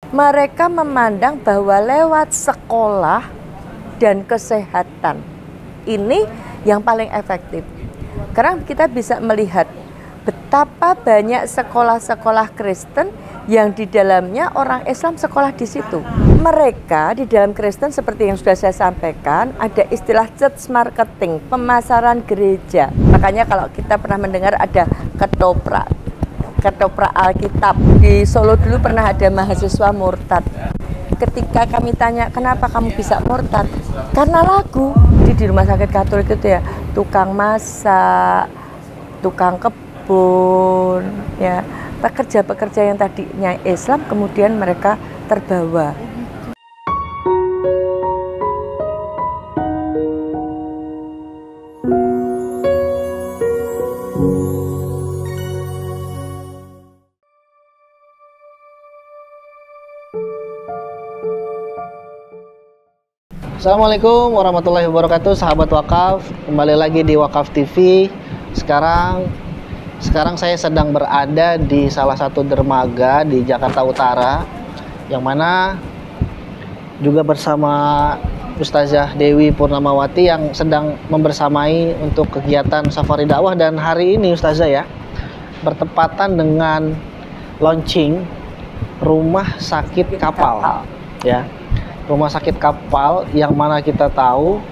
Mereka memandang bahwa lewat sekolah dan kesehatan ini yang paling efektif. Karena kita bisa melihat betapa banyak sekolah-sekolah Kristen yang di dalamnya orang Islam sekolah di situ. Mereka di dalam Kristen seperti yang sudah saya sampaikan, ada istilah church marketing, pemasaran gereja. Makanya kalau kita pernah mendengar ada ketoprak Alkitab. Di Solo dulu pernah ada mahasiswa murtad. Ketika kami tanya, kenapa kamu bisa murtad? Karena lagu. Di rumah sakit Katolik itu ya, tukang masak, tukang kebun, ya, pekerja-pekerja yang tadinya Islam kemudian mereka terbawa. Assalamualaikum warahmatullahi wabarakatuh, sahabat wakaf. Kembali lagi di Wakaf TV. Sekarang saya sedang berada di salah satu dermaga di Jakarta Utara, yang mana juga bersama Ustazah Dewi Purnamawati yang sedang membersamai untuk kegiatan safari dakwah. Dan hari ini Ustazah ya, bertepatan dengan launching rumah sakit kapal ya. Rumah sakit kapal yang mana kita tahu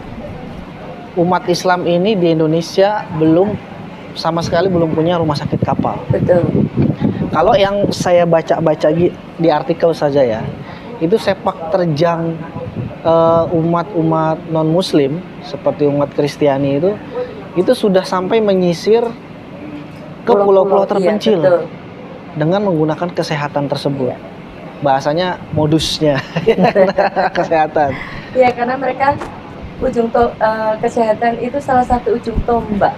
umat Islam ini di Indonesia sama sekali belum punya rumah sakit kapal. Betul. Kalau yang saya baca-baca di artikel saja ya, itu sepak terjang umat-umat non-muslim seperti umat Kristiani itu sudah sampai menyisir ke pulau-pulau terpencil, iya, dengan menggunakan kesehatan tersebut. Bahasanya modusnya kesehatan. Ya, karena mereka kesehatan itu salah satu ujung tombak.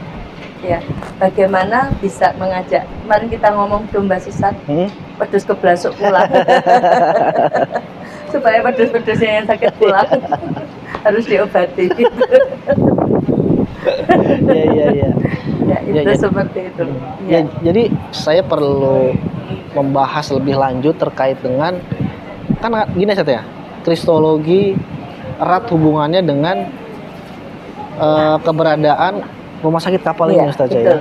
Ya, bagaimana bisa mengajak? Kemarin kita ngomong domba sesat, pedus kebelasuk pulang. Supaya pedus-pedusnya yang sakit pulang harus diobati. Ya, itu seperti itu. Ya, jadi saya perlu membahas lebih lanjut terkait dengan, kan gini saja ya, kristologi erat hubungannya dengan keberadaan rumah sakit kapal ini, Ustazah ya.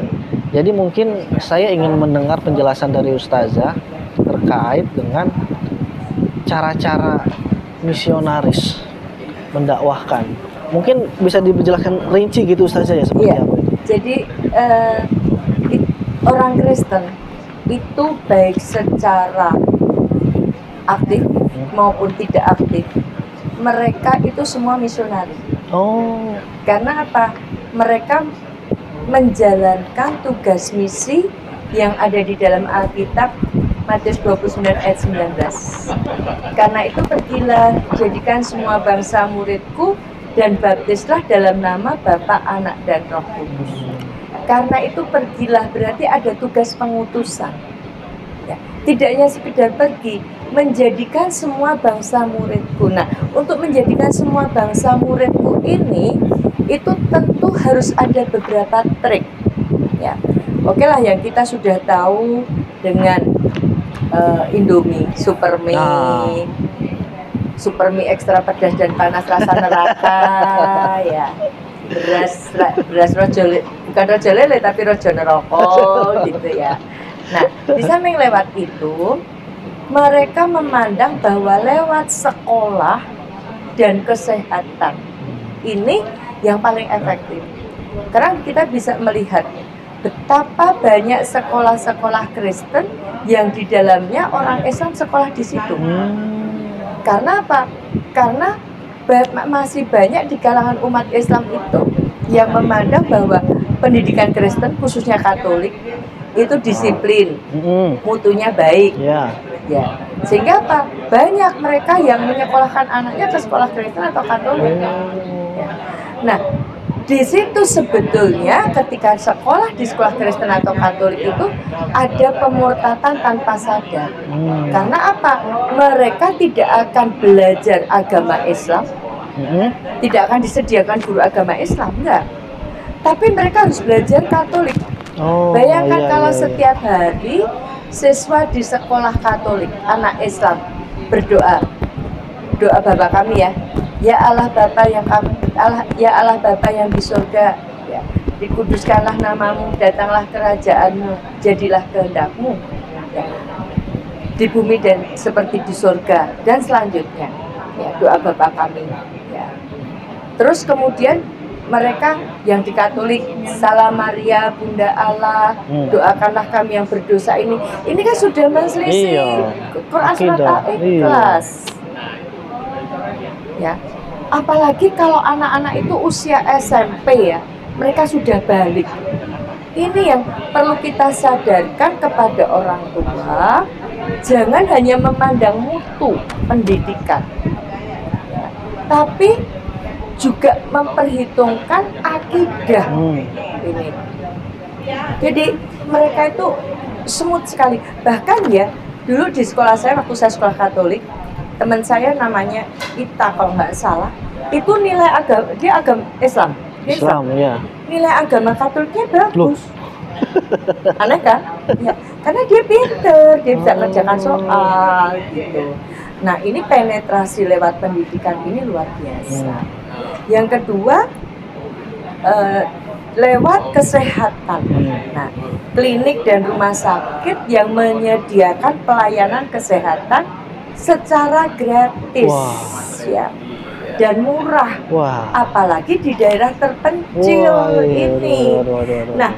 Jadi mungkin saya ingin mendengar penjelasan dari Ustazah terkait dengan cara-cara misionaris mendakwahkan. Mungkin bisa dijelaskan rinci gitu Ustazah ya, seperti apa? Jadi orang Kristen itu baik secara aktif maupun tidak aktif, mereka itu semua misionaris. Karena apa? Mereka menjalankan tugas misi yang ada di dalam Alkitab, Matius 29 ayat 19. Karena itu pergilah, jadikan semua bangsa muridku dan baptislah dalam nama Bapa, Anak, dan Roh Kudus. Karena itu pergilah berarti ada tugas pengutusan. Ya, tidak hanya sekedar pergi, menjadikan semua bangsa muridku. Nah, untuk menjadikan semua bangsa muridku ini, itu tentu harus ada beberapa trik. Ya, oke lah, yang kita sudah tahu dengan Indomie, Super mie ekstra pedas dan panas rasa neraka, ya. beras bukan rojo lele tapi rojo neraka gitu ya. Nah, di samping lewat itu mereka memandang bahwa lewat sekolah dan kesehatan ini yang paling efektif. Karena kita bisa melihat betapa banyak sekolah-sekolah Kristen yang di dalamnya orang Islam sekolah di situ. Karena apa? Karena masih banyak di kalangan umat Islam itu yang memandang bahwa pendidikan Kristen khususnya Katolik itu disiplin, mutunya baik, ya. Sehingga apa? Banyak mereka yang menyekolahkan anaknya ke sekolah Kristen atau Katolik. Nah, di situ sebetulnya ketika sekolah di sekolah Kristen atau Katolik itu ada pemurtatan tanpa sadar. Karena apa? Mereka tidak akan belajar agama Islam, tidak akan disediakan guru agama Islam, enggak. Tapi mereka harus belajar Katolik. Bayangkan kalau setiap hari siswa di sekolah Katolik, anak Islam, berdoa. Doa Bapa kami ya. Ya Allah Bapa yang kami, ya Allah Bapa yang di surga, ya, dikuduskanlah namamu, datanglah kerajaanmu, jadilah kehendakmu, ya, di bumi dan seperti di surga, dan selanjutnya, ya, doa Bapa kami, ya. Terus kemudian mereka yang di Katolik, Salam Maria Bunda Allah, doakanlah kami yang berdosa ini kan sudah menselisih Quran surat Al-Ikhlas. Ya, apalagi kalau anak-anak itu usia SMP ya, mereka sudah balik. Ini yang perlu kita sadarkan kepada orang tua, jangan hanya memandang mutu pendidikan, ya, tapi juga memperhitungkan akidah. Ini. Jadi mereka itu semut sekali. Bahkan ya, dulu di sekolah saya waktu saya sekolah Katolik, teman saya namanya Ita kalau nggak salah, itu nilai agama, dia agama Islam. Islam ya. Nilai agama Katoliknya bagus. Aneh kan? Ya, karena dia pinter, dia bisa kerjakan soal gitu. Nah, ini penetrasi lewat pendidikan ini luar biasa. Yang kedua, lewat kesehatan. Nah, klinik dan rumah sakit yang menyediakan pelayanan kesehatan secara gratis, ya, dan murah. Apalagi di daerah terpencil ini. Nah,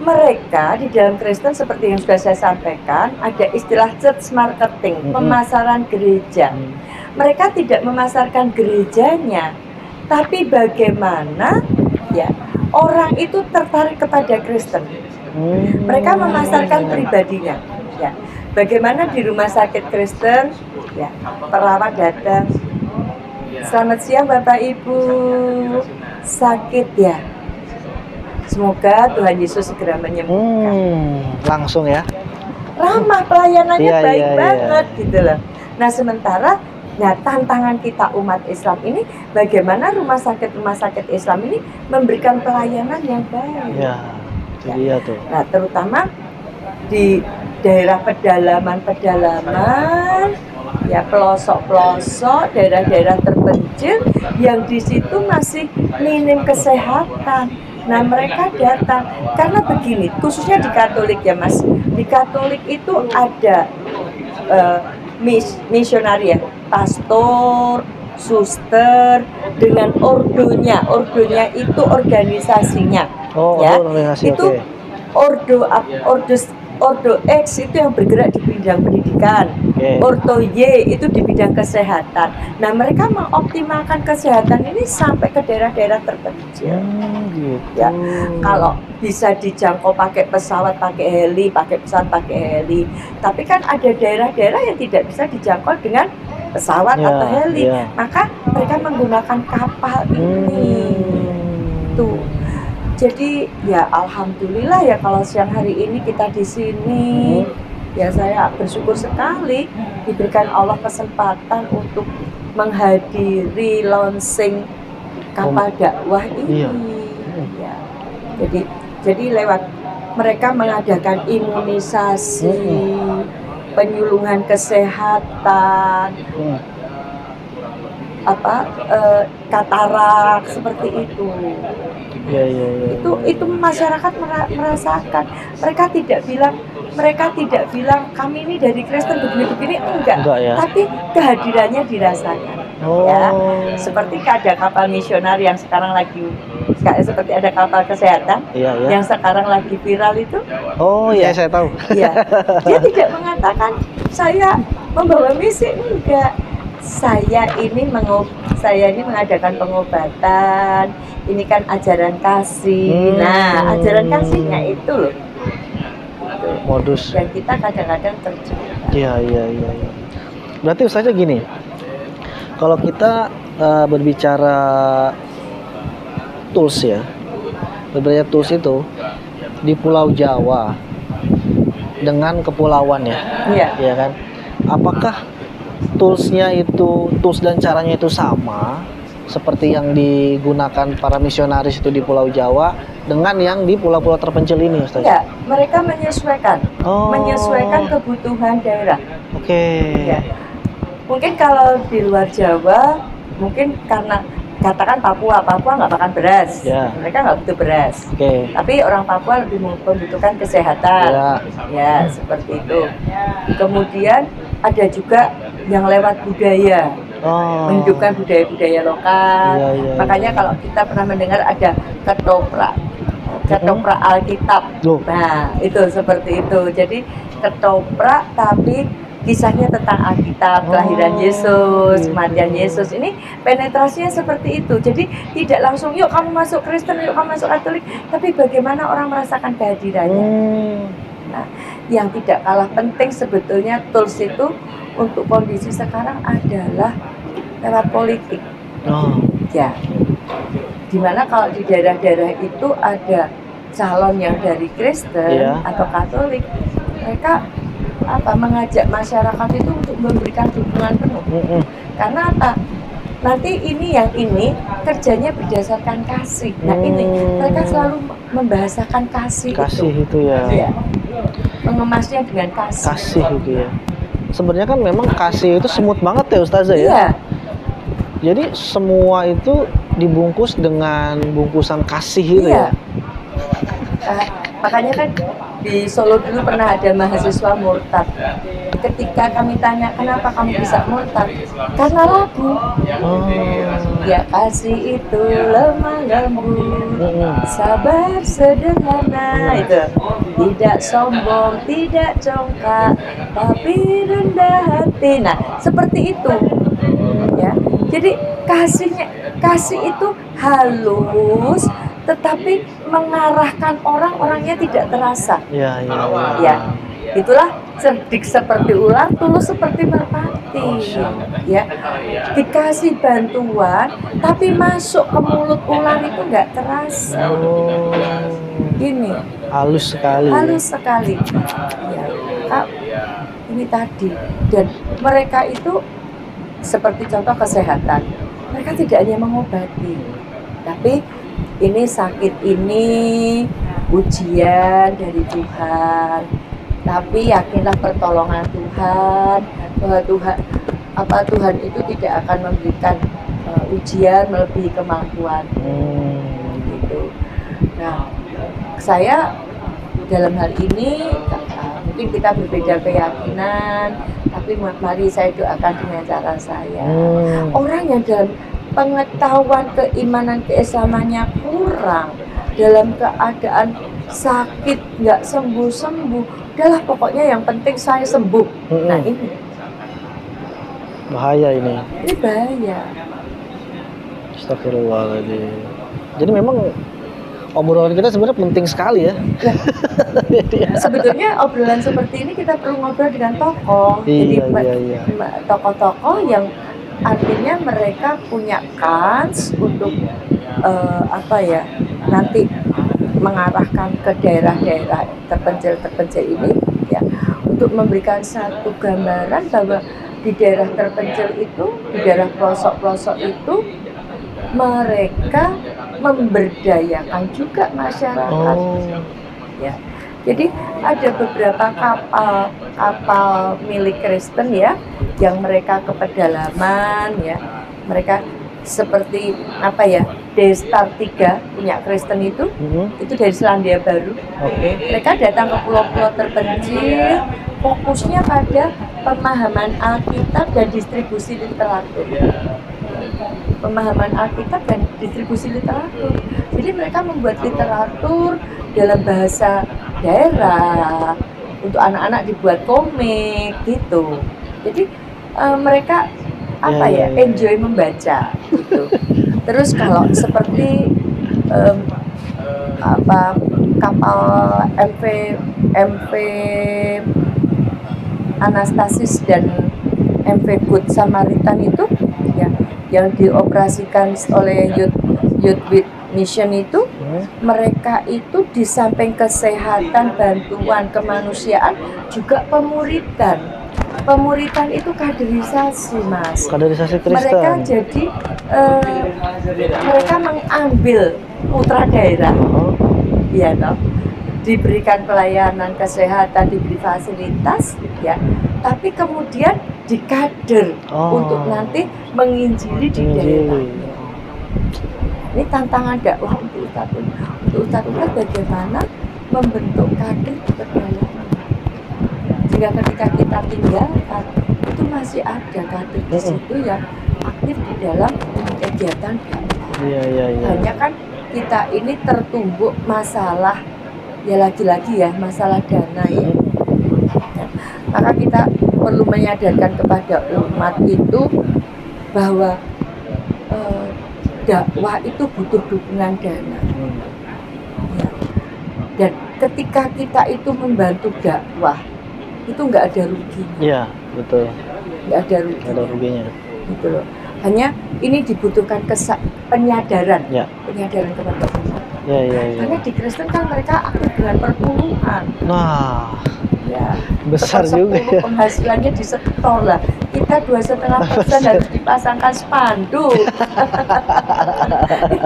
mereka di dalam Kristen seperti yang sudah saya sampaikan, ada istilah church marketing, pemasaran gereja. Mereka tidak memasarkan gerejanya, tapi bagaimana ya orang itu tertarik kepada Kristen. Mereka memasarkan pribadinya, ya. Bagaimana di rumah sakit Kristen, ya, perawat datang, selamat siang Bapak Ibu, sakit ya, semoga Tuhan Yesus segera menyembuhkan. Langsung ya, ramah, pelayanannya baik banget gitu loh. Nah, sementara nah, tantangan kita umat Islam ini, bagaimana rumah sakit Islam ini memberikan pelayanan yang baik. Iya tuh. Nah, terutama di daerah pedalaman, ya, pelosok-pelosok, daerah-daerah terpencil yang di situ masih minim kesehatan. Nah, mereka datang karena begini, khususnya di Katolik ya Mas. Di Katolik itu ada misionari ya, pastor, suster dengan ordonya. Ordonya itu organisasinya. Ya, organisasi, itu Ordo X itu yang bergerak di bidang pendidikan, Ordo Y itu di bidang kesehatan. Nah, mereka mengoptimalkan kesehatan ini sampai ke daerah-daerah terpencil. Ya, kalau bisa dijangkau pakai pesawat, pakai heli, tapi kan ada daerah-daerah yang tidak bisa dijangkau dengan pesawat atau heli, maka mereka menggunakan kapal ini. Tuh. Jadi ya alhamdulillah ya kalau siang hari ini kita di sini, ya saya bersyukur sekali diberikan Allah kesempatan untuk menghadiri launching kapal dakwah ini. Ya. Jadi lewat mereka mengadakan imunisasi, penyuluhan kesehatan, katarak seperti itu. Itu masyarakat merasakan. Mereka tidak bilang kami ini dari Kristen begini-begini, enggak ya. Tapi kehadirannya dirasakan. Ya, seperti ada kapal misionari yang sekarang lagi, seperti ada kapal kesehatan yang sekarang lagi viral itu. Saya tahu. Ya, dia tidak mengatakan saya membawa misi, enggak. Saya ini mengadakan pengobatan. Ini kan ajaran kasih. Nah, ajaran kasihnya itu loh. Modus yang kita kadang-kadang terjebak. Iya. Berarti saja gini. Kalau kita berbicara tools ya. Berbicara tools itu di Pulau Jawa dengan kepulauan ya. Iya kan? Apakah toolsnya itu, tools dan caranya itu sama seperti yang digunakan para misionaris itu di Pulau Jawa dengan yang di pulau-pulau terpencil ini, Ustaz? Ya, mereka menyesuaikan kebutuhan daerah. Ya. Mungkin kalau di luar Jawa, mungkin karena katakan Papua nggak makan beras, Ya. mereka nggak butuh beras. Oke. Tapi orang Papua lebih membutuhkan kesehatan, ya seperti itu. Kemudian ada juga yang lewat budaya, Oh. menghidupkan budaya-budaya lokal. Iya. Makanya kalau kita pernah mendengar ada ketoprak Alkitab. Loh. Nah, itu seperti itu. Jadi ketoprak tapi kisahnya tentang Alkitab, kelahiran Yesus, kematian Yesus. Ini penetrasinya seperti itu. Jadi tidak langsung yuk kamu masuk Kristen, yuk kamu masuk Katolik, tapi bagaimana orang merasakan kehadirannya. Nah, yang tidak kalah penting sebetulnya tools itu untuk kondisi sekarang adalah lewat politik. Ya, dimana kalau di daerah-daerah itu ada calon yang dari Kristen atau Katolik, mereka mengajak masyarakat itu untuk memberikan dukungan penuh. Karena apa? Nanti ini kerjanya berdasarkan kasih. Nah ini mereka selalu membahasakan kasih itu ya. Mengemasnya dengan kasih. Kasih itu ya. Sebenarnya kan memang kasih itu semut banget ya Ustazah ya. Iya. Jadi semua itu dibungkus dengan bungkusan kasih itu ya. Makanya kan di Solo dulu pernah ada mahasiswa murtad. Ketika kami tanya kenapa kamu bisa murtad, karena lagu. Ya kasih itu lemah lembut, sabar sederhana itu, tidak sombong, tidak congkak, tapi rendah hati. Nah seperti itu. Ya, jadi kasih itu halus, tetapi mengarahkan orang-orangnya tidak terasa. Ya, itulah cerdik seperti ular, tulus seperti merpati. Ya, dikasih bantuan, tapi masuk ke mulut ular itu nggak terasa. Ini halus sekali. Halus sekali. Ya, ini tadi. Dan mereka itu seperti contoh kesehatan. Mereka tidak hanya mengobati, tapi ini sakit ini ujian dari Tuhan, tapi yakinlah pertolongan Tuhan, bahwa Tuhan itu tidak akan memberikan ujian melebihi kemampuan. Gitu. Nah, saya dalam hal ini mungkin kita berbeda keyakinan, tapi mari saya doakan dengan cara saya. Orang yang dalam pengetahuan keimanan keislamannya kurang, dalam keadaan sakit nggak sembuh-sembuh, udahlah pokoknya yang penting saya sembuh. Nah ini bahaya ini. Ini bahaya. Astagfirullahaladzim. Jadi memang obrolan kita sebenarnya penting sekali ya. Sebetulnya obrolan seperti ini kita perlu ngobrol dengan tokoh. Jadi tokoh-tokoh yang artinya mereka punya kans untuk nanti mengarahkan ke daerah-daerah terpencil ini ya, untuk memberikan satu gambaran bahwa di daerah terpencil itu, di daerah pelosok-pelosok itu mereka memberdayakan juga masyarakat. Ya. Jadi ada beberapa kapal milik Kristen ya, yang mereka ke pedalaman ya, mereka seperti Destar 3 punya Kristen itu dari Selandia Baru. Mereka datang ke pulau-pulau terpencil, fokusnya pada pemahaman Alkitab dan distribusi literatur. Pemahaman Alkitab dan distribusi literatur. Jadi mereka membuat literatur dalam bahasa daerah, untuk anak-anak dibuat komik gitu. Jadi mereka enjoy membaca gitu. Terus kalau seperti kapal MV Anastasis dan MV Good Samaritan itu ya, yang dioperasikan oleh Youth with Mission itu, mereka itu di samping kesehatan, bantuan kemanusiaan, juga pemuridan. Pemuridan itu kaderisasi, Mas. Kaderisasi Kristen. Mereka jadi mereka mengambil putra daerah, ya toh, diberikan pelayanan kesehatan, diberi fasilitas, ya. tapi kemudian dikader untuk nanti menginjili di daerahnya. Ini tantangan dakwah untuk Ustadz. Untuk Ustadz bagaimana membentuk kader di pedalaman. Sehingga ketika kita tinggalkan, itu masih ada kader di situ yang aktif di dalam kegiatan dakwah. Hanya kan kita ini tertumbuk masalah, ya lagi-lagi ya, masalah dana ya. Maka kita perlu menyadarkan kepada umat itu bahwa dakwah itu butuh dukungan dana. Ya. Dan ketika kita itu membantu dakwah, itu nggak ada ruginya. Iya, betul. Nggak ada ruginya. Nggak ada ruginya. Gitu loh. Hanya ini dibutuhkan penyadaran, penyadaran kepada umat. Karena di Kristen kan mereka aktif dengan perpuluhan. Nah, ya, besar juga ya. Penghasilannya disetor lah. Kita 2,5% harus dipasangkan spanduk.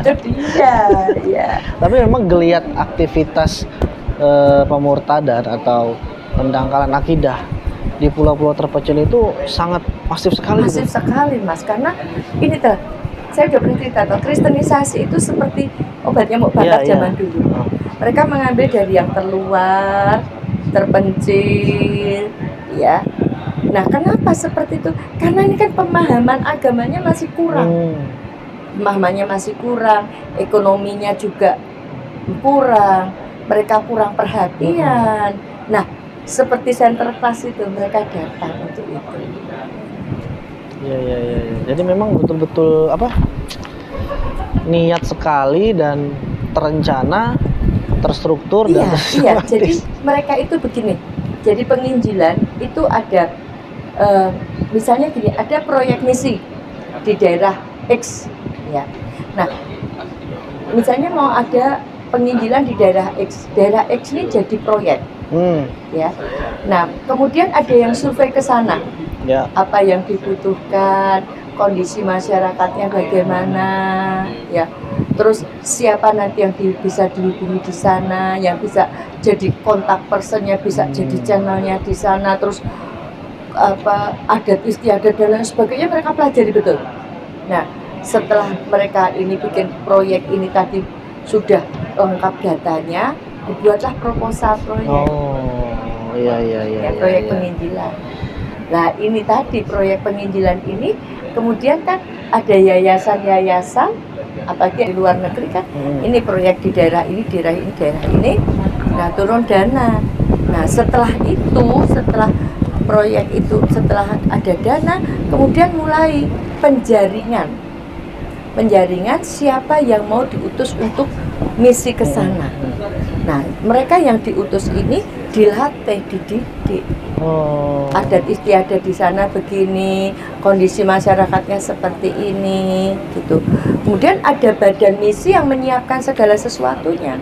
Itu dia. Ya. Tapi memang geliat aktivitas pemurtadan atau pendangkalan akidah di pulau-pulau terpencil itu sangat masif sekali. Masif sekali, Mas. Karena ini tuh, saya udah pernah cerita tuh, kristenisasi itu seperti obat nyamuk bakat zaman dulu. Mereka mengambil dari yang terluar, terpencil, ya. Nah, kenapa seperti itu? Karena ini kan pemahaman agamanya masih kurang. Pemahamannya masih kurang, ekonominya juga kurang, mereka kurang perhatian. Nah, seperti center class itu mereka datang untuk itu. Iya. Jadi memang betul-betul niat sekali dan terencana, terstruktur dan Iya. Jadi mereka itu begini. Jadi penginjilan itu ada misalnya gini, ada proyek misi di daerah X ya. Nah, misalnya mau ada penginjilan di daerah X. Daerah X ini jadi proyek. Ya. Nah, kemudian ada yang survei ke sana. Ya. Apa yang dibutuhkan, kondisi masyarakatnya bagaimana, ya. Terus siapa nanti yang bisa dihubungi di sana, yang bisa jadi kontak personnya, bisa jadi channelnya di sana. Terus adat istiadat dan lain sebagainya mereka pelajari betul. Nah, setelah mereka ini bikin proyek ini tadi sudah lengkap datanya, dibuatlah proposal proyek. Proyek penginjilan. Nah, ini tadi proyek penginjilan ini kemudian kan ada yayasan-yayasan apalagi di luar negeri kan. Ini proyek di daerah ini, daerah ini. Nah, turun dana. Nah, setelah proyek itu, setelah ada dana, kemudian mulai penjaringan siapa yang mau diutus untuk misi ke sana. Nah, mereka yang diutus ini dilatih, dididik. Adat istiadat di sana begini, kondisi masyarakatnya seperti ini, gitu. Kemudian ada badan misi yang menyiapkan segala sesuatunya.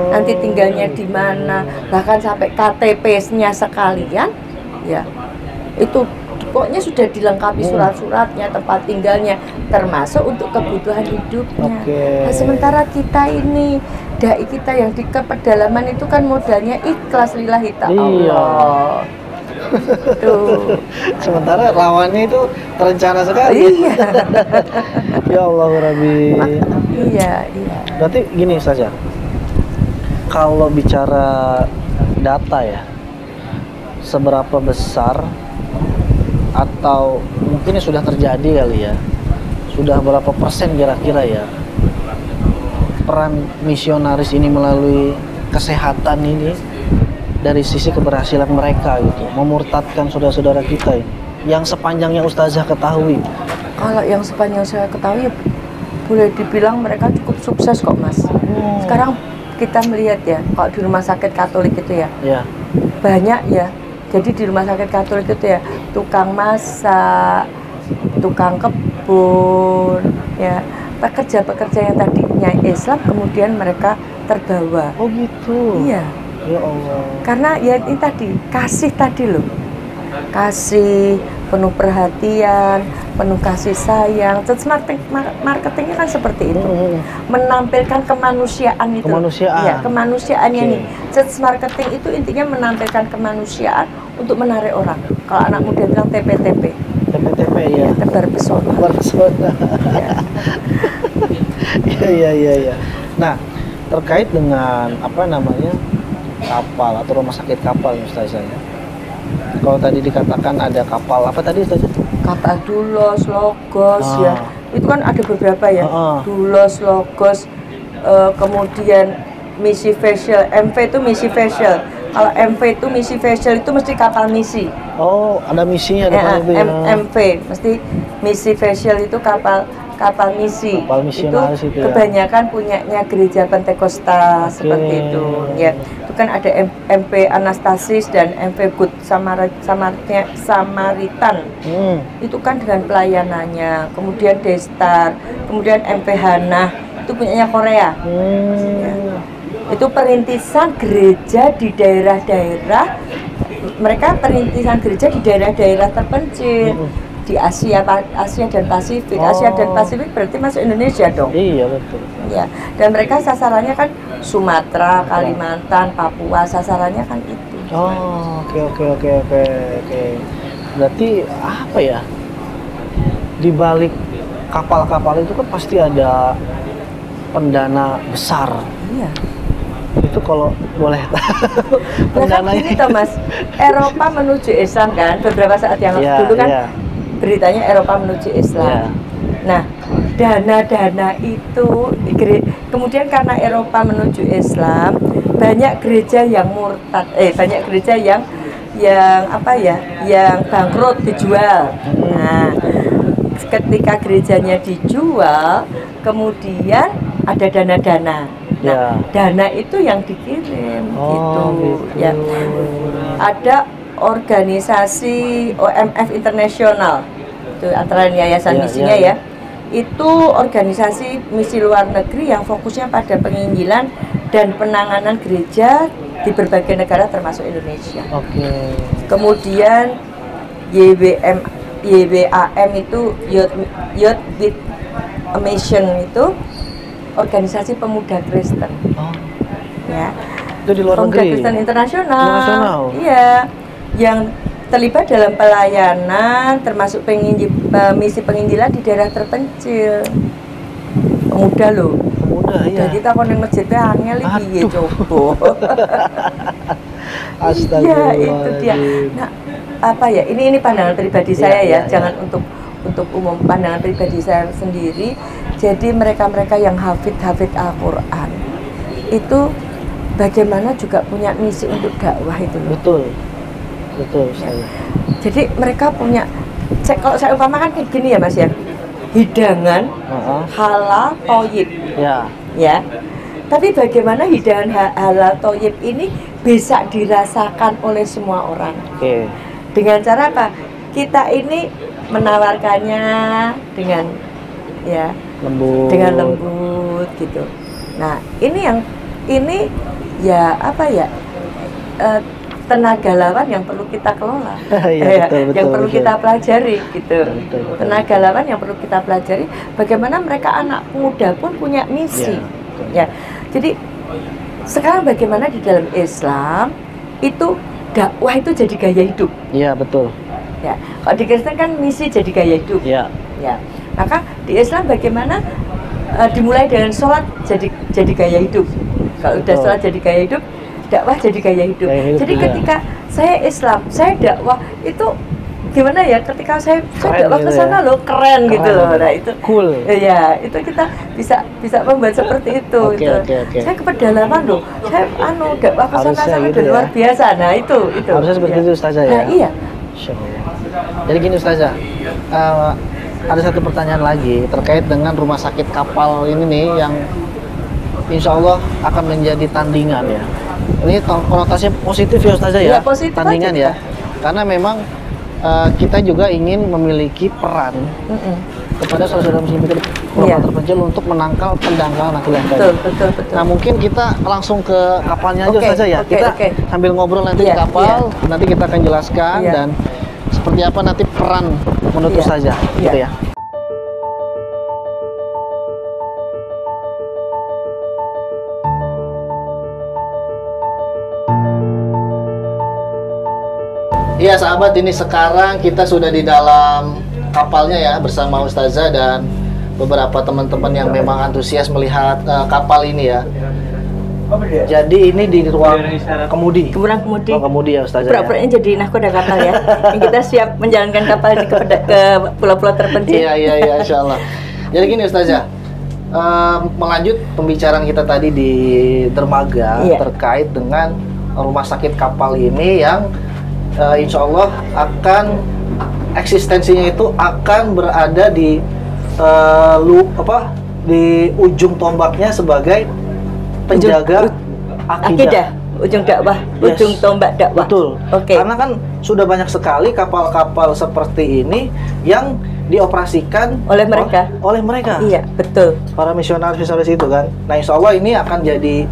Nanti tinggalnya di mana, bahkan sampai KTP-nya sekalian, ya. Itu pokoknya sudah dilengkapi surat-suratnya, tempat tinggalnya, termasuk untuk kebutuhan hidupnya. Nah, sementara kita ini, dai kita yang di pedalaman itu kan modalnya ikhlas lillahi ta'ala. Tuh. Sementara lawannya itu terencana sekali. Iya. Ya Allah Rabbi. Iya. Berarti gini saja. Kalau bicara data ya, seberapa besar atau mungkin sudah terjadi kali ya, sudah berapa persen kira-kira ya peran misionaris ini melalui kesehatan ini dari sisi keberhasilan mereka gitu, memurtadkan saudara-saudara kita yang sepanjangnya Ustazah ketahui? Kalau yang sepanjang saya ketahui boleh dibilang mereka cukup sukses kok, Mas. Sekarang kita melihat ya, kalau di rumah sakit Katolik itu ya. Banyak ya. Jadi di rumah sakit Katolik itu ya tukang masak, tukang kebun, ya pekerja-pekerja yang tadinya Islam kemudian mereka terbawa. Oh gitu. Iya. Ya Allah. Karena ya ini tadi kasih tadi loh, kasih penuh perhatian, penuh kasih sayang. Terus marketingnya kan seperti itu, menampilkan kemanusiaan itu. Kemanusiaan. Ya, kemanusiaannya nih. Terus marketing itu intinya menampilkan kemanusiaan untuk menarik orang. Kalau anak muda bilang TPTP. TPTP ya. Tebar pesona. Tebar pesona. Iya. Nah, terkait dengan apa namanya kapal atau rumah sakit kapal, Ustazah. Kalau tadi dikatakan ada kapal apa tadi, Ustazah? Kapal Dulos, Logos ya. Itu kan ada beberapa ya. Dulos, Logos, kemudian misi facial. MV itu misi facial. Kalau MV itu misi facial itu mesti kapal misi. Oh, ada misinya ada ya, MV mesti misi facial itu kapal misi. Kapal misionaris itu kebanyakan punyanya gereja Pentakosta seperti itu ya. Itu kan ada MV Anastasis dan MV Good Samaritan. Itu kan dengan pelayanannya. Kemudian Destar, kemudian MV Hana itu punyanya Korea. Ya. Itu perintisan gereja di daerah-daerah, mereka perintisan gereja di daerah-daerah terpencil di Asia dan Pasifik. Asia dan Pasifik berarti masuk Indonesia dong. Iya betul. Ya, dan mereka sasarannya kan Sumatera, Kalimantan, Papua, sasarannya kan itu. Oh, oke. Berarti apa ya? Di balik kapal-kapal itu kan pasti ada pendana besar. Iya. Itu kalau boleh pendananya ini Thomas, Eropa menuju Islam kan beberapa saat yang dulu kan beritanya Eropa menuju Islam. Nah, dana-dana itu kemudian karena Eropa menuju Islam, banyak gereja yang murtad, banyak gereja yang apa ya, yang bangkrut dijual. Nah, ketika gerejanya dijual, kemudian ada dana-dana. Nah, dana itu yang dikirim gitu. Ya. Ada organisasi OMF Internasional, itu antara yayasan misinya ya. Itu organisasi misi luar negeri yang fokusnya pada penginjilan dan penanganan gereja di berbagai negara termasuk Indonesia. Kemudian YWAM itu Youth with a Mission itu organisasi pemuda Kristen. Ya. Itu di luar negeri. Pemuda Kristen internasional. Iya. Yang terlibat dalam pelayanan termasuk misi penginjilan di daerah terpencil. Pemuda loh. Pemuda ya. Jadi kita konen masjidnya angel iki coba. Astaga. Iya, itu dia. Nah, apa ya? Ini pandangan pribadi saya ya. Jangan untuk umum, pandangan pribadi saya sendiri. Jadi mereka-mereka yang hafid Al-Quran itu bagaimana juga punya misi untuk dakwah itu loh. Betul saya. Jadi mereka punya, kalau saya umpamakan kayak gini ya Mas ya, hidangan halal toyib. Ya. Tapi bagaimana hidangan halal toyib ini bisa dirasakan oleh semua orang? Dengan cara apa? Kita ini menawarkannya dengan lembut gitu. Nah, ini ya apa ya, tenaga lawan yang perlu kita kelola, yang perlu kita pelajari gitu. Tenaga lawan yang perlu kita pelajari, bagaimana mereka anak muda pun punya misi. Ya, jadi sekarang bagaimana di dalam Islam itu dakwah itu jadi gaya hidup. Iya betul. Ya, kalau di Kristen kan misi jadi gaya hidup. Ya. Maka di Islam bagaimana dimulai dengan sholat jadi gaya hidup. Kalau udah sholat jadi gaya hidup, dakwah jadi gaya hidup. Jadi ketika saya Islam, saya dakwah itu gimana ya? Ketika saya dakwah ke sana loh keren gitu loh. Nah itu cool. Ya itu kita bisa membuat seperti itu. Saya ke pedalaman loh. Saya dakwah ke sana sangat luar biasa. Nah itu. Harusnya seperti itu Ustazah ya. Nah, iya. Jadi gini Ustazah, ada satu pertanyaan lagi terkait dengan rumah sakit kapal ini nih yang insya Allah akan menjadi tandingan ya. Ini konotasinya positif ya Ustazah ya, positif tandingan ya. Karena memang kita juga ingin memiliki peran kepada saudara muslim kita terpencil untuk menangkal pendangkalan akibat tadi. Betul. Nah mungkin kita langsung ke kapalnya aja Ustazah ya. Kita sambil ngobrol nanti di kapal, nanti kita akan jelaskan dan seperti apa nanti peran menurut Iya. Ustazah gitu Iya. ya. Iya sahabat, ini sekarang kita sudah di dalam kapalnya ya bersama Ustazah dan beberapa teman-teman yang memang antusias melihat kapal ini ya. Jadi ini di ruang kemudi. Kemudian Ruang kemudi ya Ustazah. Ya? pura-puranya jadi nahkoda kapal ya. Yang kita siap menjalankan kapal ini ke pulau-pulau terpencil. Iya, insya Allah. Jadi gini Ustazah, melanjut pembicaraan kita tadi di dermaga terkait dengan rumah sakit kapal ini yang insya Allah akan eksistensinya itu akan berada di di ujung tombaknya sebagai penjaga akidah. Ujung dakwah, ujung tombak dakwah. Betul. Oke. Karena kan sudah banyak sekali kapal-kapal seperti ini yang dioperasikan Oleh mereka. Oleh mereka. Iya, betul. Para misionaris itu kan. Nah, insya Allah ini akan jadi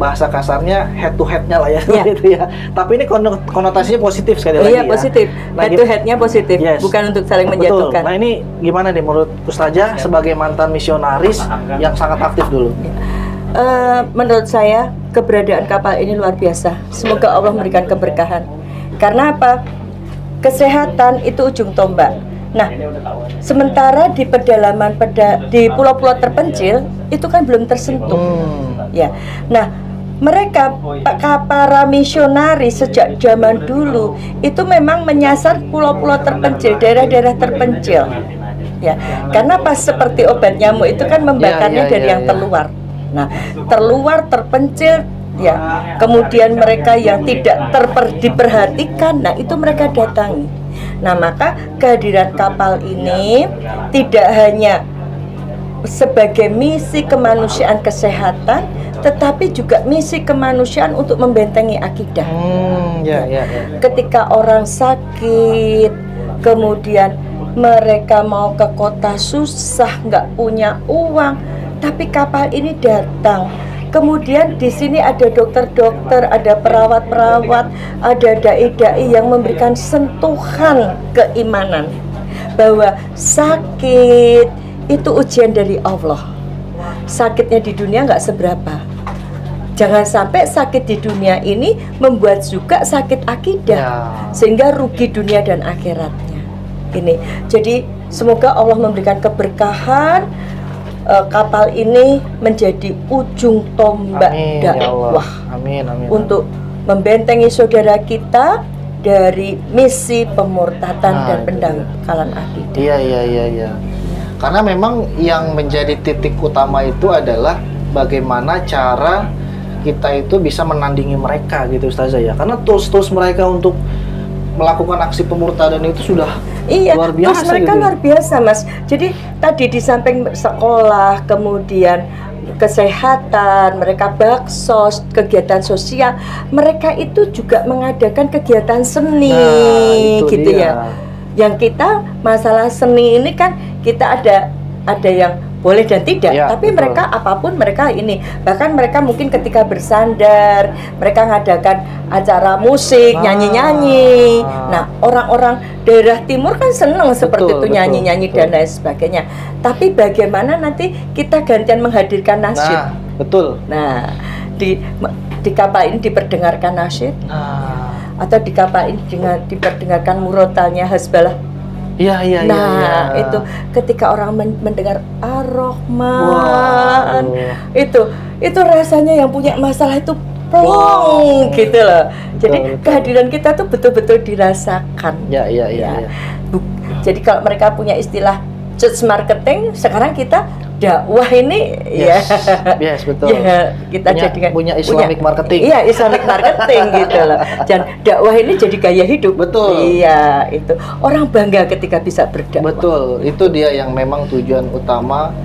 bahasa kasarnya head to head-nya lah ya, gitu ya. Tapi ini konotasinya positif sekali lagi Iya, positif. Nah, head to head-nya positif, yes. bukan untuk saling Betul. menjatuhkan. Nah, ini gimana nih menurut Ustazah sebagai mantan misionaris yang sangat aktif dulu? Menurut saya keberadaan kapal ini luar biasa. Semoga Allah memberikan keberkahan. Karena apa? Kesehatan itu ujung tombak. Nah, sementara di pedalaman di pulau-pulau terpencil itu kan belum tersentuh. Ya. Nah, mereka para misionaris sejak zaman dulu itu memang menyasar pulau-pulau terpencil, daerah-daerah terpencil. Ya, karena pas seperti obat nyamuk itu kan membakarnya dari yang terluar. Nah, terluar terpencil ya. Kemudian mereka yang tidak diperhatikan, nah itu mereka datangi. Nah, maka kehadiran kapal ini tidak hanya sebagai misi kemanusiaan kesehatan, tetapi juga misi kemanusiaan untuk membentengi akidah. Ketika orang sakit, kemudian mereka mau ke kota susah, nggak punya uang, tapi kapal ini datang. Kemudian di sini ada dokter-dokter, ada perawat-perawat, ada dai-dai yang memberikan sentuhan keimanan bahwa sakit itu ujian dari Allah. Sakitnya di dunia nggak seberapa. Jangan sampai sakit di dunia ini membuat juga sakit akidah, sehingga rugi dunia dan akhiratnya. Ini, jadi semoga Allah memberikan keberkahan. Kapal ini menjadi ujung tombak dakwah untuk membentengi saudara kita dari misi pemurtatan dan pendangkalan akidah. Iya. Karena memang yang menjadi titik utama itu adalah bagaimana cara kita itu bisa menandingi mereka gitu Ustazah ya. Karena tools mereka untuk melakukan aksi pemurtadan itu sudah luar biasa. Terus mereka luar biasa, Mas. Jadi tadi di samping sekolah, kemudian kesehatan, mereka baksos, kegiatan sosial, mereka itu juga mengadakan kegiatan seni, gitu ya. Yang kita masalah seni ini kan kita ada yang boleh dan tidak, tapi betul. Mereka apapun mereka ini, bahkan mereka mungkin ketika bersandar mereka ngadakan acara musik, nyanyi-nyanyi. Nah, orang-orang daerah timur kan seneng seperti itu, nyanyi-nyanyi dan lain sebagainya. Tapi bagaimana nanti kita gantian menghadirkan nasyid? Nah, di kapal ini diperdengarkan nasyid, atau di kapal ini diperdengarkan murotalnya Hasbalah. Iya. Itu ketika orang mendengar Ar-Rahman, itu rasanya yang punya masalah itu plong gitu loh. Jadi kehadiran kita tuh betul-betul dirasakan. Iya. Jadi kalau mereka punya istilah church marketing, sekarang kita dakwah ini betul. Ya, kita punya Islamic marketing. Iya, Islamic marketing gitu loh. Dan dakwah ini jadi gaya hidup. Betul. Iya, itu. Orang bangga ketika bisa berdakwah. Betul. Itu dia yang memang tujuan utama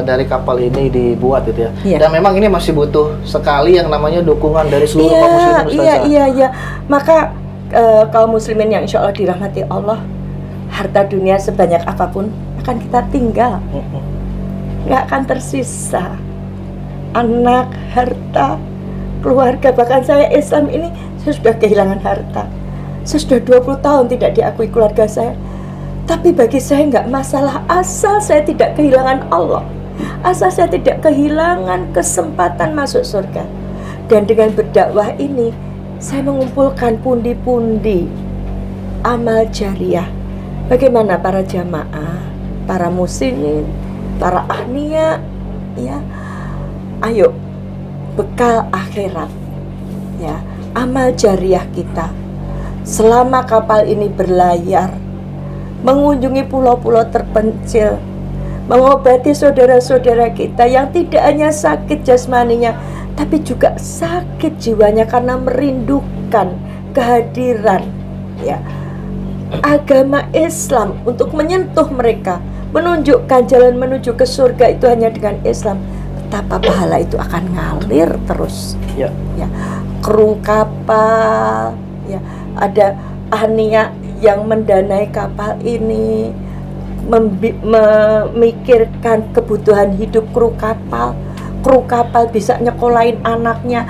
dari kapal ini dibuat gitu ya. Dan memang ini masih butuh sekali yang namanya dukungan dari seluruh kaum muslimin Ustazah. Iya. Maka kaum muslimin yang insya Allah dirahmati Allah, harta dunia sebanyak apapun akan kita tinggal. Nggak akan tersisa anak, harta, keluarga. Bahkan saya Islam ini saya sudah kehilangan harta, Saya sudah 20 tahun tidak diakui keluarga saya. Tapi bagi saya nggak masalah asal saya tidak kehilangan Allah. Asal saya tidak kehilangan kesempatan masuk surga. Dan dengan berdakwah ini, saya mengumpulkan pundi-pundi amal jariah. Bagaimana para jamaah, para muslimin, para ahniya, ya, ayo bekal akhirat, ya, amal jariah kita. Selama kapal ini berlayar, mengunjungi pulau-pulau terpencil, mengobati saudara-saudara kita yang tidak hanya sakit jasmaninya, tapi juga sakit jiwanya karena merindukan kehadiran, ya, agama Islam untuk menyentuh mereka, menunjukkan jalan menuju ke surga itu hanya dengan Islam. Betapa pahala itu akan ngalir terus. Ya, kru kapal, ya, ada ahniya yang mendanai kapal ini, memikirkan kebutuhan hidup kru kapal. Kru kapal bisa nyekolahin anaknya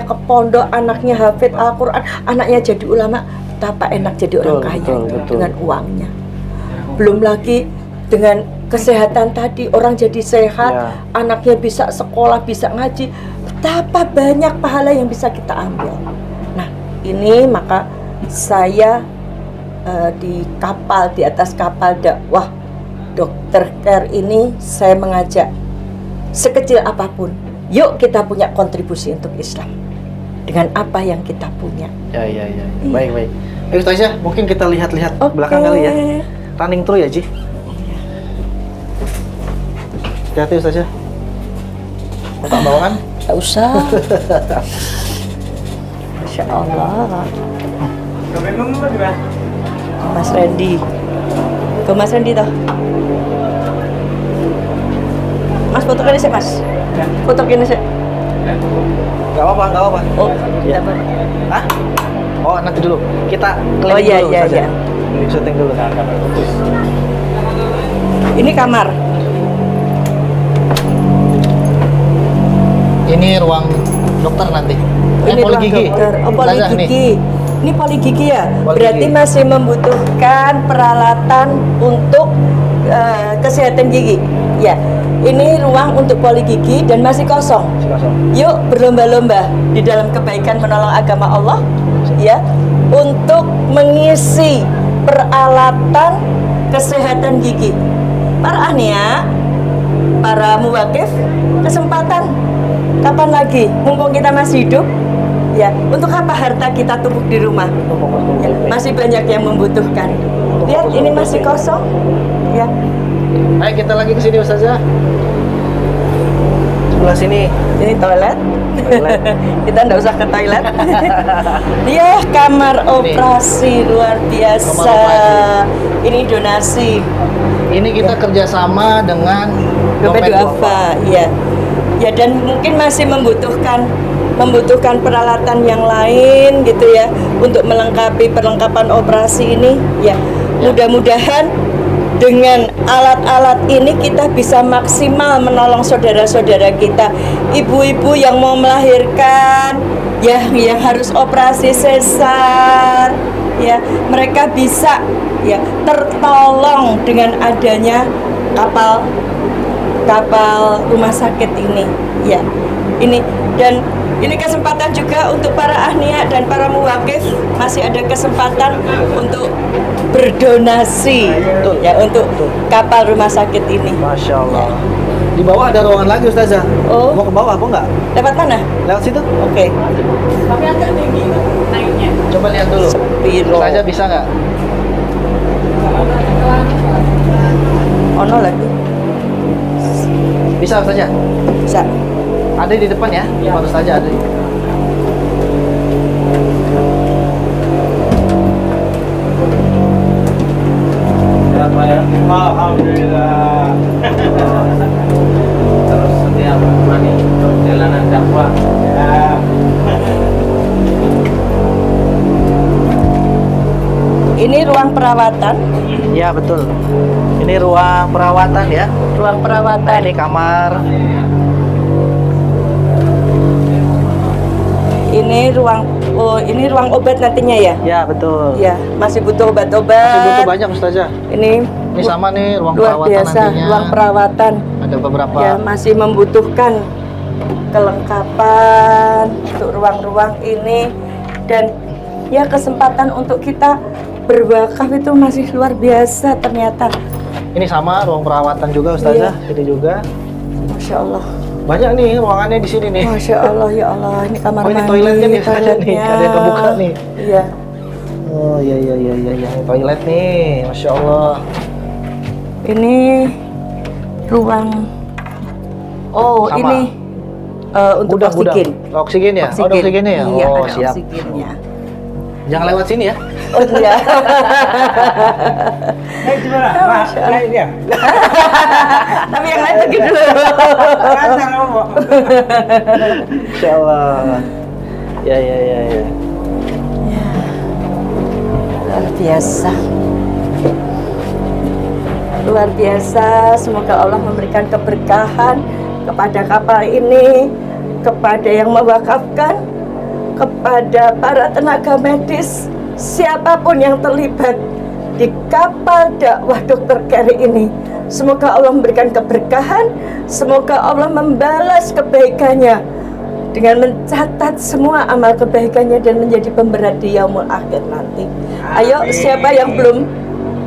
ke pondok, anaknya hafid Al-Quran, anaknya jadi ulama. Betapa enak jadi orang kaya dengan uangnya. Belum lagi dengan kesehatan tadi, orang jadi sehat, anaknya bisa sekolah, bisa ngaji. Betapa banyak pahala yang bisa kita ambil. Nah, ini maka saya di kapal, di atas kapal dakwah Dokter Care ini, saya mengajak sekecil apapun, yuk kita punya kontribusi untuk Islam dengan apa yang kita punya. Ya. Baik. Ayo Ustazah, mungkin kita lihat-lihat belakang kali ya. Running through ya, Ji. Hati-hati Ustazah. Tak bawa kan? Tak usah. Masya Allah. Mas Randy. Ke Mas Randy toh. Mas foto kali sih, Mas. Foto kini sih. Gak apa-apa. Oh, ya. Hah? Oh, nanti dulu. Kita keliling dulu. Iya. Syuting dulu. Ini kamar. Ini ruang dokter nanti. Ini poli gigi. Poli gigi. Ini poli gigi ya. Poli berarti gigi. Masih membutuhkan peralatan untuk kesehatan gigi. Ya. Ini ruang untuk poli gigi dan masih kosong. Yuk berlomba-lomba di dalam kebaikan menolong agama Allah, ya, untuk mengisi peralatan kesehatan gigi. Para ahniya, para muwakif, kesempatan kapan lagi? Mumpung kita masih hidup, ya. Untuk apa harta kita tumpuk di rumah? Ya, masih banyak yang membutuhkan. Lihat, ini masih kosong, ya. Ayo kita lagi ke sini Ustazah. Sebelah sini. Ini toilet. Kita nggak usah ke toilet. Dia kamar operasi luar biasa. Ini donasi. Ini kita kerjasama dengan Dompet Duafa, ya. Ya, dan mungkin masih membutuhkan peralatan yang lain gitu ya untuk melengkapi perlengkapan operasi ini, ya. Mudah-mudahan dengan alat-alat ini kita bisa maksimal menolong saudara-saudara kita, ibu-ibu yang mau melahirkan, ya, yang harus operasi sesar, ya, mereka bisa, ya, tertolong dengan adanya kapal rumah sakit ini, ya. Ini kesempatan juga untuk para ahniya dan para muwakif, masih ada kesempatan untuk berdonasi, ya, untuk kapal rumah sakit ini. Masya Allah. Ya. Di bawah ada ruangan lagi Ustazah. Oh. Mau ke bawah apa enggak? Lewat mana? Lewat situ. Oke. Tapi agak tinggi naiknya. Coba lihat dulu. Sepi loh. Ustazah bisa nggak? Ono lagi. Bisa Ustazah? Bisa. Ada di depan ya? Depan Ustazah ada. Alhamdulillah. Terus setiap hari perjalanan dakwah. Ya. Ini ruang perawatan. Ya betul. Ini ruang perawatan ya. Ruang perawatan. Nah, ini kamar. Ini ruang Oh, ini ruang obat nantinya ya? Ya, betul. Ya, masih butuh obat-obat. Masih butuh banyak Ustazah. Ini sama nih ruang luar perawatan biasa, nantinya. ruang perawatan. Ada beberapa. Ya, masih membutuhkan kelengkapan untuk ruang-ruang ini, dan ya kesempatan untuk kita berwakaf itu masih luar biasa ternyata. Ini sama ruang perawatan juga Ustazah. Ini juga. Masya Allah. Banyak nih ruangannya di sini nih. Masya Allah, ya Allah, ini kamar Oh, ini mandi, toiletnya nih, ada nih, toiletnya. ada yang kebuka nih. Iya. Oh iya, ini toilet nih, Masya Allah. Ini ruang. Oh, Sama. ini untuk Gudang. oksigen. Oksigen ya? Oh, ada oksigennya ya? Iya, Oh, ada siap. oksigennya. Jangan lewat sini ya. Oh iya. Gimana? Naik dia. Tapi yang lain pergi dulu. Kasar ngomong. Insya Allah. Ya. Luar biasa. Luar biasa. Semoga Allah memberikan keberkahan kepada kapal ini, kepada yang mewakafkan, kepada para tenaga medis, siapapun yang terlibat di kapal dakwah Dr. Care ini. Semoga Allah memberikan keberkahan, semoga Allah membalas kebaikannya dengan mencatat semua amal kebaikannya dan menjadi pemberat di yaumul akhir nanti. Ayo, siapa yang belum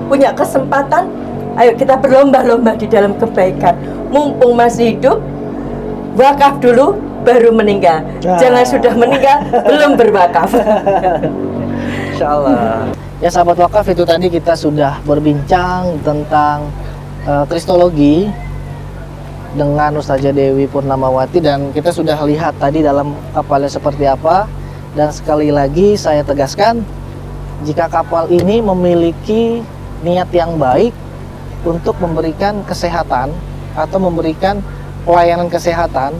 punya kesempatan, ayo kita berlomba-lomba di dalam kebaikan. Mumpung masih hidup, wakaf dulu baru meninggal. Jangan sudah meninggal belum berwakaf. Insya Allah. Ya sahabat wakaf, itu tadi kita sudah berbincang tentang kristologi dengan Ustazah Dewi Purnamawati, dan kita sudah lihat tadi dalam kapalnya seperti apa. Dan sekali lagi saya tegaskan, jika kapal ini memiliki niat yang baik untuk memberikan kesehatan atau memberikan pelayanan kesehatan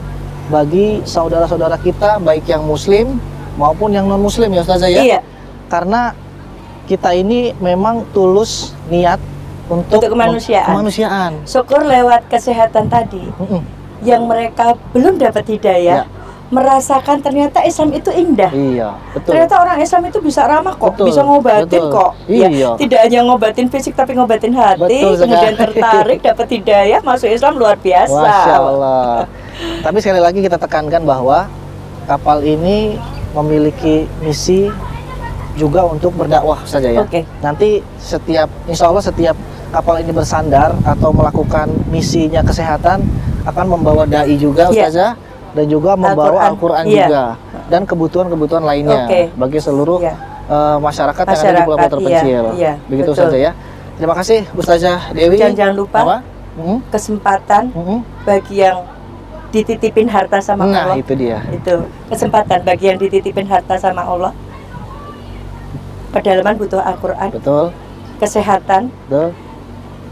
bagi saudara-saudara kita, baik yang muslim maupun yang non muslim ya Ustazah ya. Iya. Karena kita ini memang tulus niat untuk kemanusiaan. Syukur lewat kesehatan tadi yang mereka belum dapat hidayah, merasakan ternyata Islam itu indah. Iya, betul. Ternyata orang Islam itu bisa ramah kok, Betul, bisa ngobatin betul. kok. Iya. Ya, tidak hanya ngobatin fisik tapi ngobatin hati, Betul kemudian sekali. tertarik, dapat hidayah, masuk Islam, luar biasa. Masya Allah. Tapi sekali lagi kita tekankan bahwa kapal ini memiliki misi juga untuk berdakwah saja ya. Oke. Nanti insya Allah setiap kapal ini bersandar atau melakukan misinya kesehatan akan membawa dai juga Ustazah, dan juga membawa Al-Quran juga dan kebutuhan-kebutuhan lainnya bagi seluruh masyarakat yang ada di pulau terpencil. Begitu saja ya. Terima kasih Ustazah Dewi. Jangan lupa kesempatan bagi yang dititipin harta sama Allah. Nah, itu dia. Itu kesempatan bagi yang dititipin harta sama Allah. Pedalaman butuh Al-Quran. Betul. Kesehatan. Betul.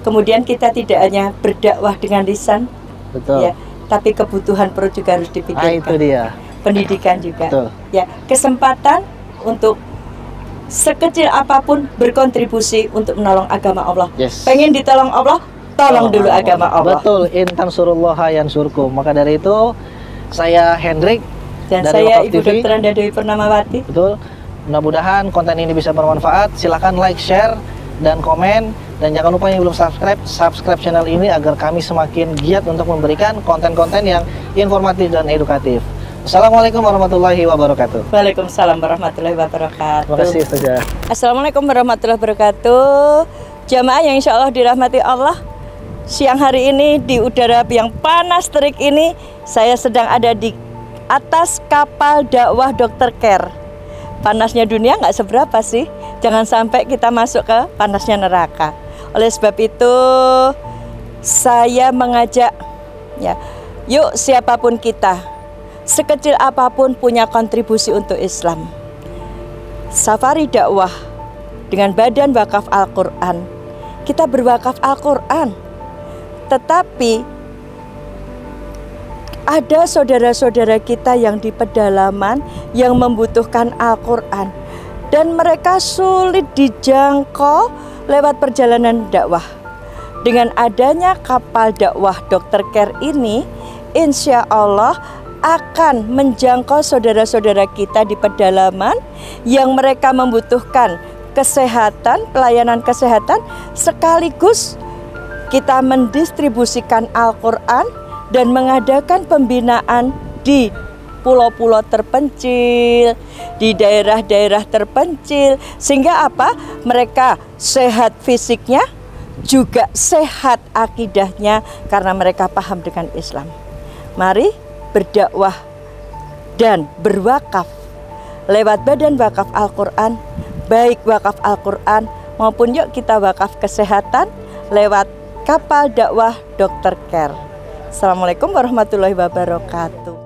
Kemudian kita tidak hanya berdakwah dengan lisan. Betul. Ya, tapi kebutuhan perut juga harus dipikirkan. Itu dia. Pendidikan juga. Betul. Ya, kesempatan untuk sekecil apapun berkontribusi untuk menolong agama Allah. Yes. Pengen ditolong Allah, tolong dulu agama Allah. Betul. Intan surullaha yansurkum. Maka dari itu saya Hendrik dan dari saya Wakaf Ibu TV. Dr. Anda Dewi Purnamawati. Betul. Mudah-mudahan konten ini bisa bermanfaat. Silahkan like, share, dan komen. Dan jangan lupa yang belum subscribe channel ini agar kami semakin giat untuk memberikan konten-konten yang informatif dan edukatif. Assalamualaikum warahmatullahi wabarakatuh. Waalaikumsalam warahmatullahi wabarakatuh. Terima kasih Ustazah. Assalamualaikum warahmatullahi wabarakatuh. Jamaah yang insya Allah dirahmati Allah, siang hari ini di udara yang panas terik ini, saya sedang ada di atas kapal dakwah Dr. Care. Panasnya dunia nggak seberapa sih, jangan sampai kita masuk ke panasnya neraka. Oleh sebab itu saya mengajak ya, yuk siapapun kita, sekecil apapun punya kontribusi untuk Islam. Safari dakwah dengan Badan Wakaf Al-Quran, kita berwakaf Al-Quran, tetapi ada saudara-saudara kita yang di pedalaman yang membutuhkan Al-Quran dan mereka sulit dijangkau lewat perjalanan dakwah. Dengan adanya kapal dakwah Dr. Care ini, insya Allah akan menjangkau saudara-saudara kita di pedalaman yang mereka membutuhkan kesehatan, pelayanan kesehatan, sekaligus kita mendistribusikan Al-Quran dan mengadakan pembinaan di pulau-pulau terpencil, di daerah-daerah terpencil, sehingga apa? Mereka sehat fisiknya, juga sehat akidahnya karena mereka paham dengan Islam. Mari berdakwah dan berwakaf lewat Badan Wakaf Al-Quran, baik wakaf Al-Quran maupun yuk kita wakaf kesehatan lewat Kapal Dakwah Dr. Care. Assalamualaikum warahmatullahi wabarakatuh.